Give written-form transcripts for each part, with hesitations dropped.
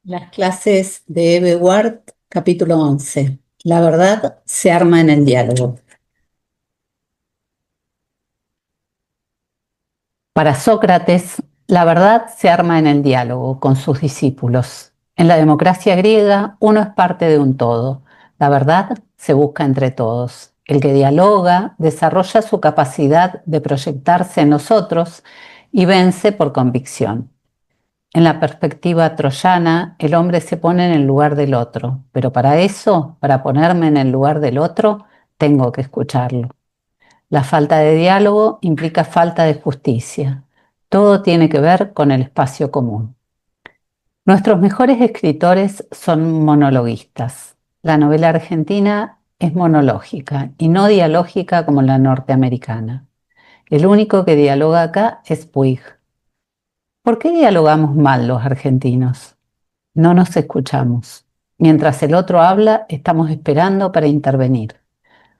Las clases de Eve Ward, capítulo 11. La verdad se arma en el diálogo. Para Sócrates, la verdad se arma en el diálogo con sus discípulos. En la democracia griega, uno es parte de un todo. La verdad se busca entre todos. El que dialoga desarrolla su capacidad de proyectarse en los otros y vence por convicción. En la perspectiva troyana, el hombre se pone en el lugar del otro, pero para eso, para ponerme en el lugar del otro, tengo que escucharlo. La falta de diálogo implica falta de justicia. Todo tiene que ver con el espacio común. Nuestros mejores escritores son monologuistas. La novela argentina es monológica y no dialógica como la norteamericana. El único que dialoga acá es Puig. ¿Por qué dialogamos mal los argentinos? No nos escuchamos. Mientras el otro habla, estamos esperando para intervenir.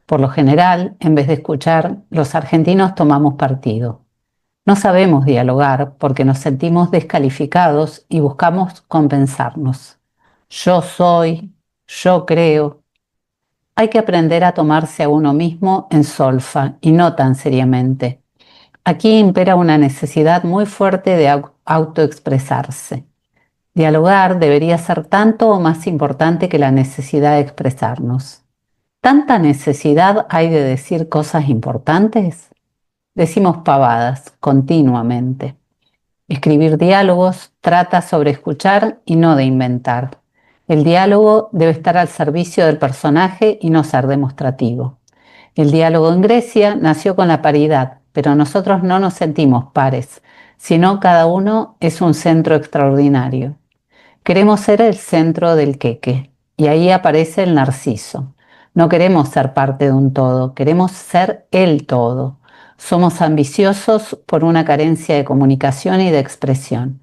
Por lo general, en vez de escuchar, los argentinos tomamos partido. No sabemos dialogar porque nos sentimos descalificados y buscamos compensarnos. Yo soy, yo creo. Hay que aprender a tomarse a uno mismo en solfa y no tan seriamente. Aquí impera una necesidad muy fuerte de autoexpresarse. Dialogar debería ser tanto o más importante que la necesidad de expresarnos. ¿Tanta necesidad hay de decir cosas importantes? Decimos pavadas continuamente. Escribir diálogos trata sobre escuchar y no de inventar. El diálogo debe estar al servicio del personaje y no ser demostrativo. El diálogo en Grecia nació con la paridad, pero nosotros no nos sentimos pares, sino cada uno es un centro extraordinario. Queremos ser el centro del queque y ahí aparece el narciso. No queremos ser parte de un todo, queremos ser el todo. Somos ambiciosos por una carencia de comunicación y de expresión.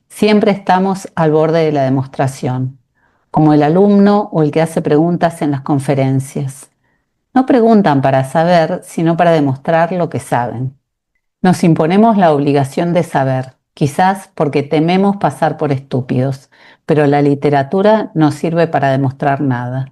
Siempre estamos al borde de la demostración, como el alumno o el que hace preguntas en las conferencias. No preguntan para saber, sino para demostrar lo que saben. Nos imponemos la obligación de saber, quizás porque tememos pasar por estúpidos, pero la literatura no sirve para demostrar nada.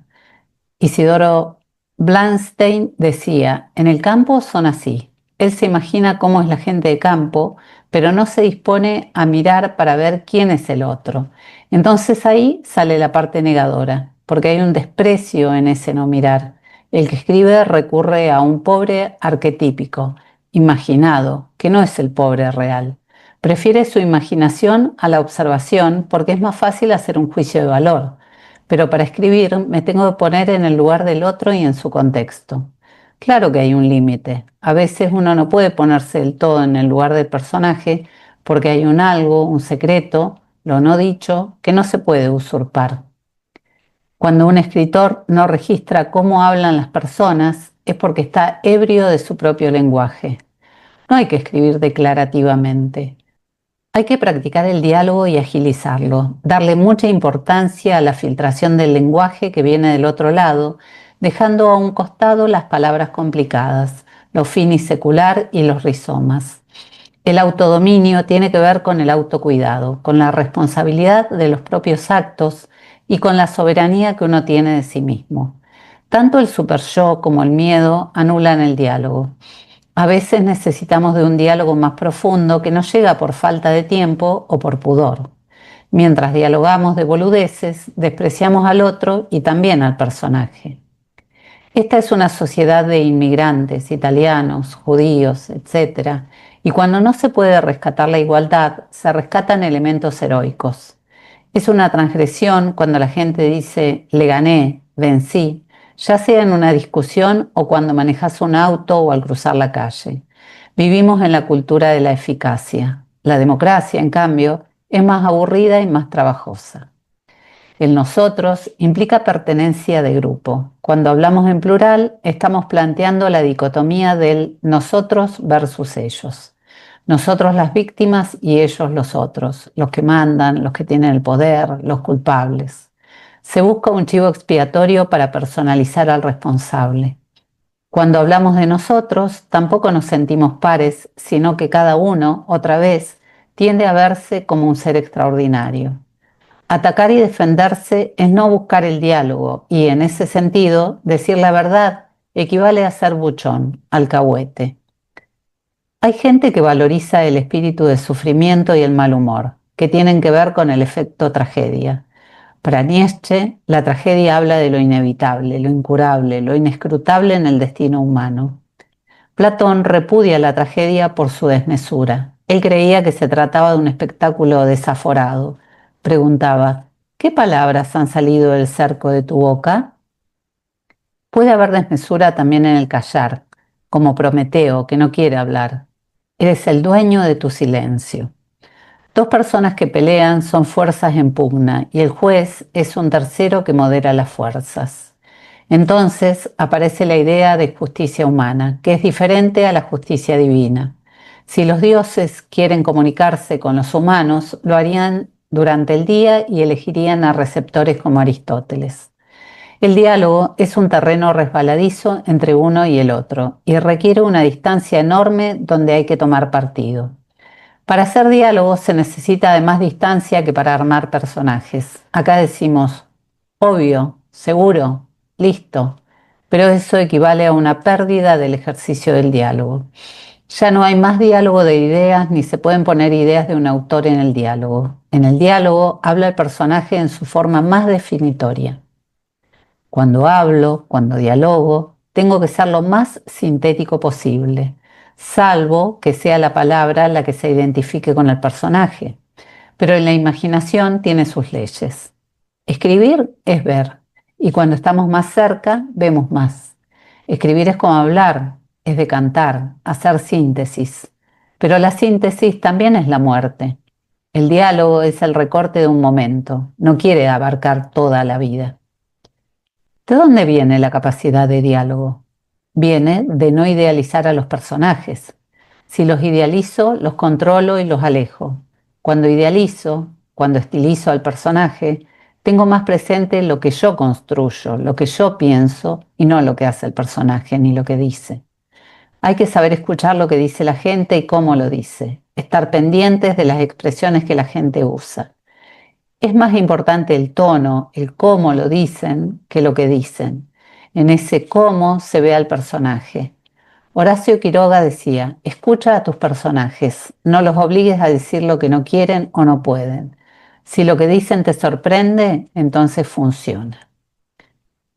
Isidoro Blanstein decía, en el campo son así. Él se imagina cómo es la gente de campo, pero no se dispone a mirar para ver quién es el otro. Entonces ahí sale la parte negadora, porque hay un desprecio en ese no mirar. El que escribe recurre a un pobre arquetípico, imaginado, que no es el pobre real. Prefiere su imaginación a la observación porque es más fácil hacer un juicio de valor, pero para escribir me tengo que poner en el lugar del otro y en su contexto. Claro que hay un límite. A veces uno no puede ponerse del todo en el lugar del personaje porque hay un algo, un secreto, lo no dicho, que no se puede usurpar. Cuando un escritor no registra cómo hablan las personas es porque está ebrio de su propio lenguaje. No hay que escribir declarativamente. Hay que practicar el diálogo y agilizarlo, darle mucha importancia a la filtración del lenguaje que viene del otro lado, dejando a un costado las palabras complicadas, lo finisecular y los rizomas. El autodominio tiene que ver con el autocuidado, con la responsabilidad de los propios actos y con la soberanía que uno tiene de sí mismo. Tanto el superyo como el miedo anulan el diálogo. A veces necesitamos de un diálogo más profundo que no llega por falta de tiempo o por pudor. Mientras dialogamos de boludeces, despreciamos al otro y también al personaje. Esta es una sociedad de inmigrantes, italianos, judíos, etc. Y cuando no se puede rescatar la igualdad, se rescatan elementos heroicos. Es una transgresión cuando la gente dice le gané, vencí, ya sea en una discusión o cuando manejas un auto o al cruzar la calle. Vivimos en la cultura de la eficacia. La democracia, en cambio, es más aburrida y más trabajosa. El nosotros implica pertenencia de grupo. Cuando hablamos en plural, estamos planteando la dicotomía del nosotros versus ellos. Nosotros las víctimas y ellos los otros, los que mandan, los que tienen el poder, los culpables. Se busca un chivo expiatorio para personalizar al responsable. Cuando hablamos de nosotros, tampoco nos sentimos pares, sino que cada uno, otra vez, tiende a verse como un ser extraordinario. Atacar y defenderse es no buscar el diálogo y, en ese sentido, decir la verdad equivale a ser buchón, alcahuete. Hay gente que valoriza el espíritu de sufrimiento y el mal humor, que tienen que ver con el efecto tragedia. Para Nietzsche, la tragedia habla de lo inevitable, lo incurable, lo inescrutable en el destino humano. Platón repudia la tragedia por su desmesura. Él creía que se trataba de un espectáculo desaforado. Preguntaba, ¿qué palabras han salido del cerco de tu boca? Puede haber desmesura también en el callar, como Prometeo, que no quiere hablar. Eres el dueño de tu silencio. Dos personas que pelean son fuerzas en pugna y el juez es un tercero que modera las fuerzas. Entonces aparece la idea de justicia humana, que es diferente a la justicia divina. Si los dioses quieren comunicarse con los humanos, lo harían durante el día y elegirían a receptores como Aristóteles. El diálogo es un terreno resbaladizo entre uno y el otro y requiere una distancia enorme donde hay que tomar partido. Para hacer diálogo se necesita de más distancia que para armar personajes. Acá decimos, obvio, seguro, listo, pero eso equivale a una pérdida del ejercicio del diálogo. Ya no hay más diálogo de ideas ni se pueden poner ideas de un autor en el diálogo. En el diálogo habla el personaje en su forma más definitoria. Cuando hablo, cuando dialogo, tengo que ser lo más sintético posible, salvo que sea la palabra la que se identifique con el personaje. Pero en la imaginación tiene sus leyes. Escribir es ver, y cuando estamos más cerca, vemos más. Escribir es como hablar, es decantar, hacer síntesis. Pero la síntesis también es la muerte. El diálogo es el recorte de un momento, no quiere abarcar toda la vida. ¿De dónde viene la capacidad de diálogo? Viene de no idealizar a los personajes. Si los idealizo, los controlo y los alejo. Cuando idealizo, cuando estilizo al personaje, tengo más presente lo que yo construyo, lo que yo pienso y no lo que hace el personaje ni lo que dice. Hay que saber escuchar lo que dice la gente y cómo lo dice, estar pendientes de las expresiones que la gente usa. Es más importante el tono, el cómo lo dicen, que lo que dicen. En ese cómo se ve al personaje. Horacio Quiroga decía, escucha a tus personajes, no los obligues a decir lo que no quieren o no pueden. Si lo que dicen te sorprende, entonces funciona.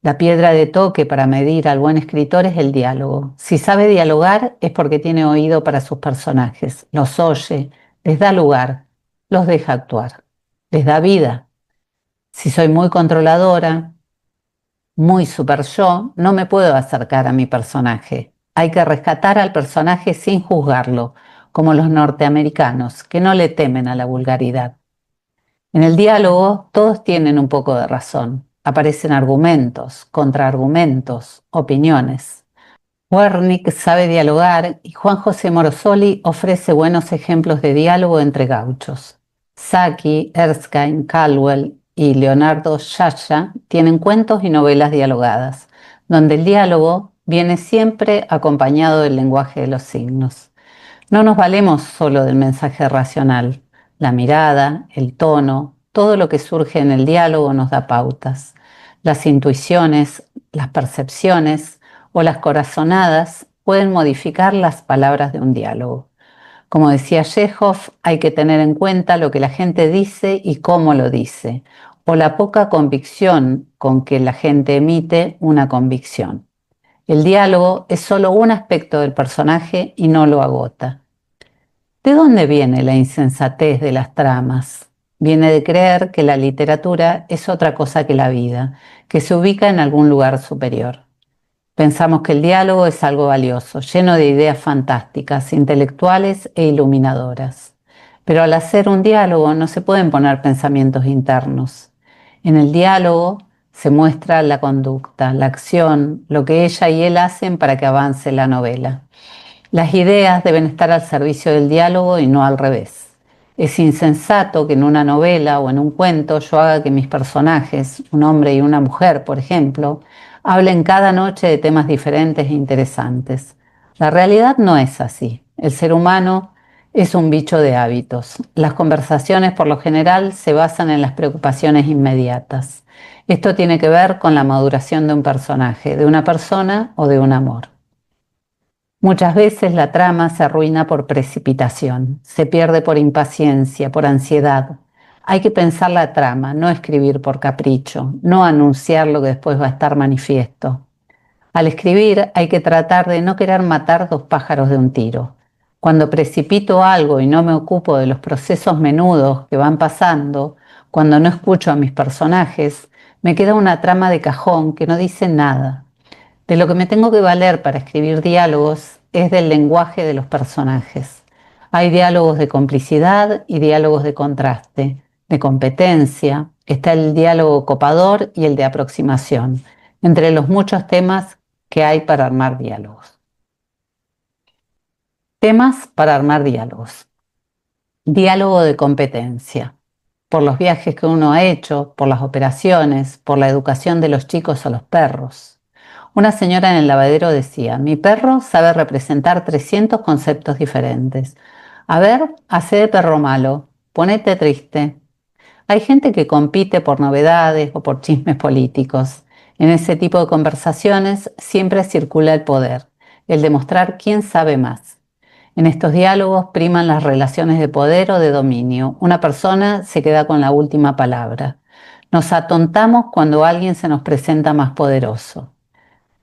La piedra de toque para medir al buen escritor es el diálogo. Si sabe dialogar es porque tiene oído para sus personajes, los oye, les da lugar, los deja actuar, les da vida. Si soy muy controladora, muy super yo, no me puedo acercar a mi personaje. Hay que rescatar al personaje sin juzgarlo, como los norteamericanos, que no le temen a la vulgaridad. En el diálogo todos tienen un poco de razón. Aparecen argumentos, contraargumentos, opiniones. Wernicke sabe dialogar y Juan José Morosoli ofrece buenos ejemplos de diálogo entre gauchos. Sacchi, Erskine, Caldwell y Leonardo Sciascia tienen cuentos y novelas dialogadas, donde el diálogo viene siempre acompañado del lenguaje de los signos. No nos valemos solo del mensaje racional. La mirada, el tono, todo lo que surge en el diálogo nos da pautas. Las intuiciones, las percepciones o las corazonadas pueden modificar las palabras de un diálogo. Como decía Chekhov, hay que tener en cuenta lo que la gente dice y cómo lo dice, o la poca convicción con que la gente emite una convicción. El diálogo es solo un aspecto del personaje y no lo agota. ¿De dónde viene la insensatez de las tramas? Viene de creer que la literatura es otra cosa que la vida, que se ubica en algún lugar superior. Pensamos que el diálogo es algo valioso, lleno de ideas fantásticas, intelectuales e iluminadoras. Pero al hacer un diálogo no se pueden poner pensamientos internos. En el diálogo se muestra la conducta, la acción, lo que ella y él hacen para que avance la novela. Las ideas deben estar al servicio del diálogo y no al revés. Es insensato que en una novela o en un cuento yo haga que mis personajes, un hombre y una mujer, por ejemplo, hablen cada noche de temas diferentes e interesantes. La realidad no es así. El ser humano Es un bicho de hábitos. Las conversaciones por lo general se basan en las preocupaciones inmediatas. Esto tiene que ver con la maduración de un personaje, de una persona o de un amor. Muchas veces la trama se arruina por precipitación, se pierde por impaciencia, por ansiedad. Hay que pensar la trama, no escribir por capricho, no anunciar lo que después va a estar manifiesto. Al escribir hay que tratar de no querer matar dos pájaros de un tiro. Cuando precipito algo y no me ocupo de los procesos menudos que van pasando, cuando no escucho a mis personajes, me queda una trama de cajón que no dice nada. De lo que me tengo que valer para escribir diálogos es del lenguaje de los personajes. Hay diálogos de complicidad y diálogos de contraste, de competencia. Está el diálogo copador y el de aproximación, entre los muchos temas que hay para armar diálogos. Temas para armar diálogos. Diálogo de competencia. Por los viajes que uno ha hecho, por las operaciones, por la educación de los chicos a los perros. Una señora en el lavadero decía: mi perro sabe representar 300 conceptos diferentes. A ver, hacé de perro malo, ponete triste. Hay gente que compite por novedades o por chismes políticos. En ese tipo de conversaciones siempre circula el poder, el demostrar quién sabe más. En estos diálogos priman las relaciones de poder o de dominio. Una persona se queda con la última palabra. Nos atontamos cuando alguien se nos presenta más poderoso.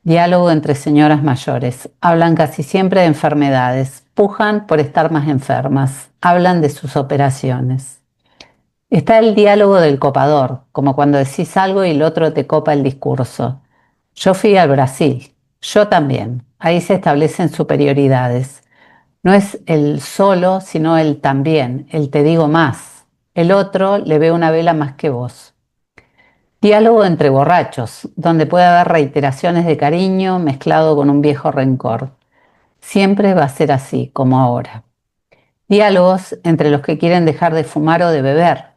Diálogo entre señoras mayores. Hablan casi siempre de enfermedades. Pujan por estar más enfermas. Hablan de sus operaciones. Está el diálogo del copador, como cuando decís algo y el otro te copa el discurso. Yo fui al Brasil. Yo también. Ahí se establecen superioridades. No es el solo, sino el también, el te digo más. El otro le ve una vela más que vos. Diálogo entre borrachos, donde puede haber reiteraciones de cariño mezclado con un viejo rencor. Siempre va a ser así, como ahora. Diálogos entre los que quieren dejar de fumar o de beber.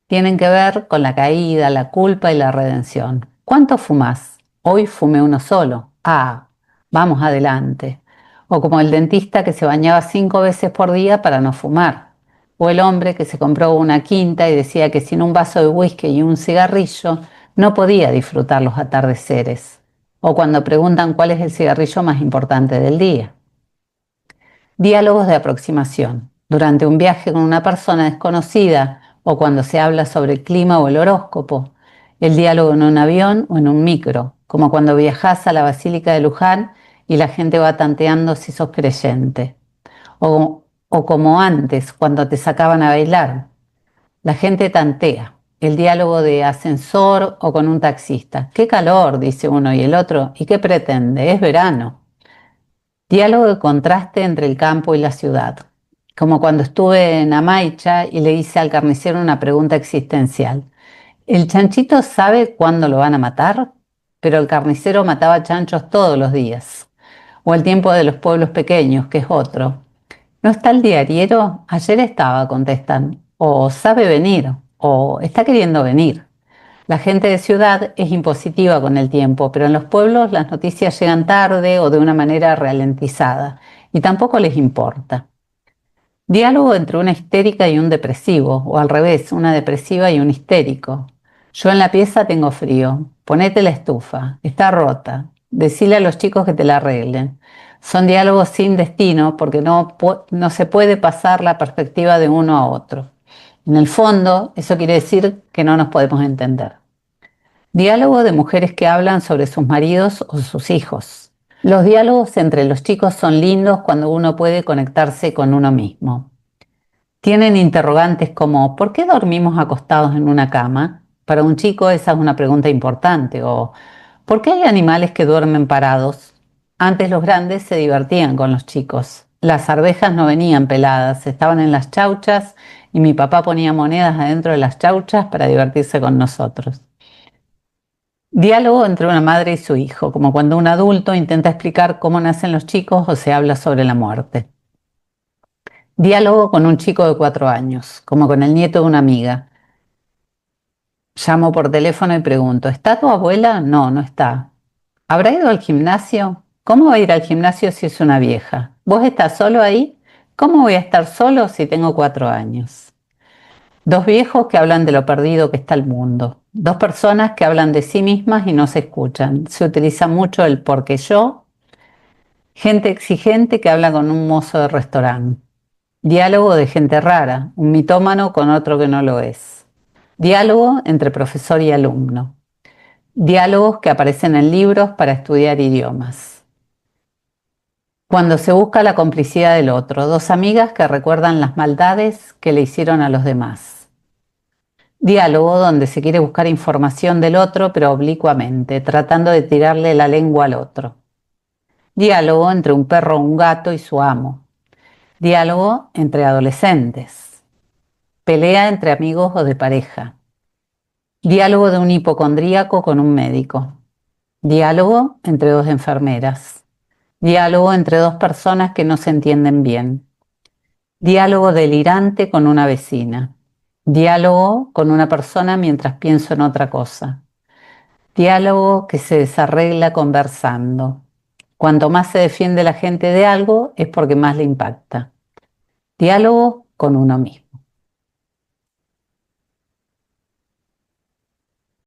Tienen que ver con la caída, la culpa y la redención. ¿Cuánto fumás? Hoy fumé uno solo. Ah, vamos adelante. O como el dentista que se bañaba 5 veces por día para no fumar. O el hombre que se compró una quinta y decía que sin un vaso de whisky y un cigarrillo no podía disfrutar los atardeceres. O cuando preguntan cuál es el cigarrillo más importante del día. Diálogos de aproximación. Durante un viaje con una persona desconocida o cuando se habla sobre el clima o el horóscopo. El diálogo en un avión o en un micro, como cuando viajas a la Basílica de Luján y la gente va tanteando si sos creyente. O como antes, cuando te sacaban a bailar. La gente tantea. El diálogo de ascensor o con un taxista. Qué calor, dice uno y el otro. ¿Y qué pretende? Es verano. Diálogo de contraste entre el campo y la ciudad, como cuando estuve en Amaicha y le hice al carnicero una pregunta existencial. ¿El chanchito sabe cuándo lo van a matar? Pero el carnicero mataba chanchos todos los días. O el tiempo de los pueblos pequeños, que es otro. ¿No está el diariero? Ayer estaba, contestan. O sabe venir, o está queriendo venir. La gente de ciudad es impositiva con el tiempo, pero en los pueblos las noticias llegan tarde o de una manera ralentizada y tampoco les importa. Diálogo entre una histérica y un depresivo, o al revés, una depresiva y un histérico. Yo en la pieza tengo frío, ponete la estufa, está rota, decile a los chicos que te la arreglen. Son diálogos sin destino porque no se puede pasar la perspectiva de uno a otro. En el fondo, eso quiere decir que no nos podemos entender. Diálogo de mujeres que hablan sobre sus maridos o sus hijos. Los diálogos entre los chicos son lindos cuando uno puede conectarse con uno mismo. Tienen interrogantes como ¿por qué dormimos acostados en una cama? Para un chico esa es una pregunta importante. O ¿por qué hay animales que duermen parados? Antes los grandes se divertían con los chicos. Las arvejas no venían peladas, estaban en las chauchas y mi papá ponía monedas adentro de las chauchas para divertirse con nosotros. Diálogo entre una madre y su hijo, como cuando un adulto intenta explicar cómo nacen los chicos o se habla sobre la muerte. Diálogo con un chico de 4 años, como con el nieto de una amiga. Llamo por teléfono y pregunto, ¿está tu abuela? No, no está. ¿Habrá ido al gimnasio? ¿Cómo va a ir al gimnasio si es una vieja? ¿Vos estás solo ahí? ¿Cómo voy a estar solo si tengo 4 años? Dos viejos que hablan de lo perdido que está el mundo. Dos personas que hablan de sí mismas y no se escuchan. Se utiliza mucho el porque yo. Gente exigente que habla con un mozo de restaurante. Diálogo de gente rara, un mitómano con otro que no lo es. Diálogo entre profesor y alumno. Diálogos que aparecen en libros para estudiar idiomas. Cuando se busca la complicidad del otro, dos amigas que recuerdan las maldades que le hicieron a los demás. Diálogo donde se quiere buscar información del otro, pero oblicuamente, tratando de tirarle la lengua al otro. Diálogo entre un perro, un gato y su amo. Diálogo entre adolescentes. Pelea entre amigos o de pareja. Diálogo de un hipocondríaco con un médico. Diálogo entre dos enfermeras. Diálogo entre dos personas que no se entienden bien. Diálogo delirante con una vecina. Diálogo con una persona mientras pienso en otra cosa. Diálogo que se desarregla conversando. Cuanto más se defiende la gente de algo es porque más le impacta. Diálogo con uno mismo.